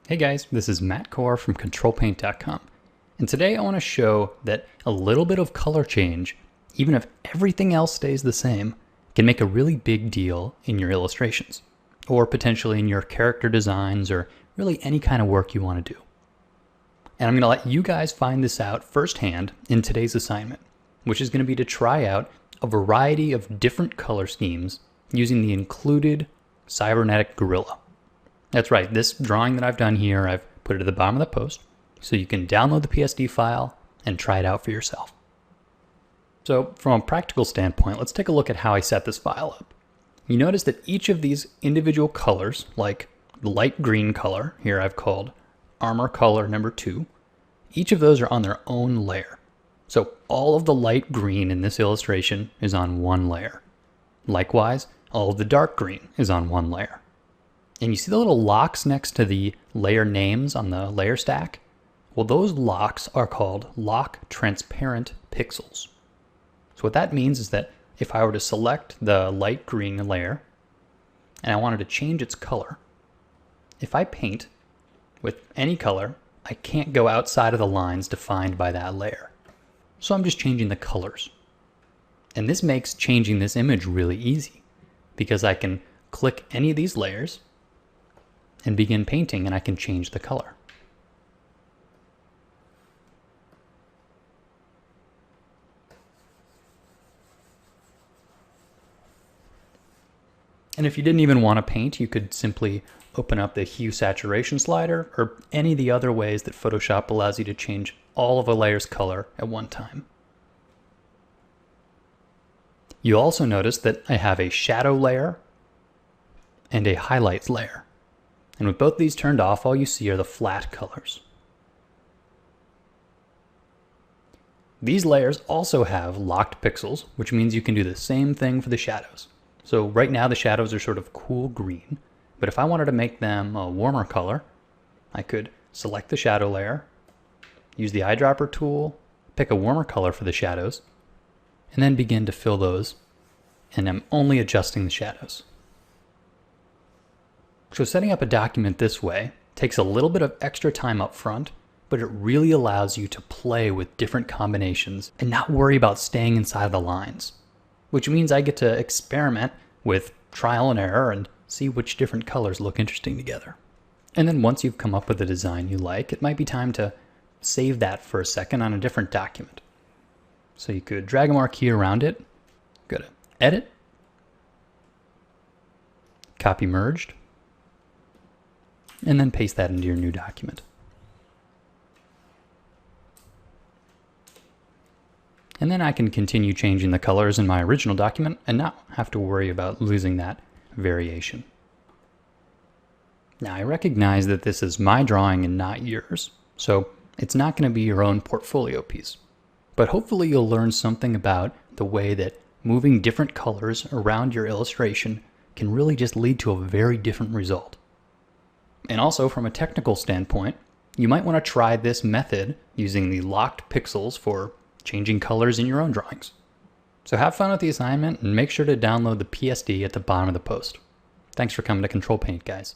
Hey guys, this is Matt Core from Ctrl+Paint.com, and today I want to show that a little bit of color change, even if everything else stays the same, can make a really big deal in your illustrations, or potentially in your character designs, or really any kind of work you want to do. And I'm going to let you guys find this out firsthand in today's assignment, which is going to be to try out a variety of different color schemes using the included cybernetic gorilla. That's right, this drawing that I've done here, I've put it at the bottom of the post, so you can download the PSD file and try it out for yourself. So from a practical standpoint, let's take a look at how I set this file up. You notice that each of these individual colors, like the light green color, here I've called armor color number 2, each of those are on their own layer. So all of the light green in this illustration is on one layer. Likewise, all of the dark green is on one layer. And you see the little locks next to the layer names on the layer stack? Well, those locks are called lock transparent pixels. So what that means is that if I were to select the light green layer and I wanted to change its color, if I paint with any color, I can't go outside of the lines defined by that layer. So I'm just changing the colors. And this makes changing this image really easy because I can click any of these layers and begin painting, and I can change the color. And if you didn't even want to paint, you could simply open up the hue saturation slider or any of the other ways that Photoshop allows you to change all of a layer's color at one time. You'll also notice that I have a shadow layer and a highlights layer. And with both these turned off, all you see are the flat colors. These layers also have locked pixels, which means you can do the same thing for the shadows. So right now the shadows are sort of cool green, but if I wanted to make them a warmer color, I could select the shadow layer, use the eyedropper tool, pick a warmer color for the shadows, and then begin to fill those, and I'm only adjusting the shadows. So setting up a document this way takes a little bit of extra time up front, but it really allows you to play with different combinations and not worry about staying inside the lines, which means I get to experiment with trial and error and see which different colors look interesting together. And then once you've come up with a design you like, it might be time to save that for a second on a different document. So you could drag a marquee around it, go to Edit, Copy Merged, and then paste that into your new document. And then I can continue changing the colors in my original document and not have to worry about losing that variation. Now I recognize that this is my drawing and not yours, so it's not going to be your own portfolio piece. But hopefully you'll learn something about the way that moving different colors around your illustration can really just lead to a very different result. And also from a technical standpoint, you might want to try this method using the locked pixels for changing colors in your own drawings. So have fun with the assignment and make sure to download the PSD at the bottom of the post. Thanks for coming to Ctrl+Paint, guys.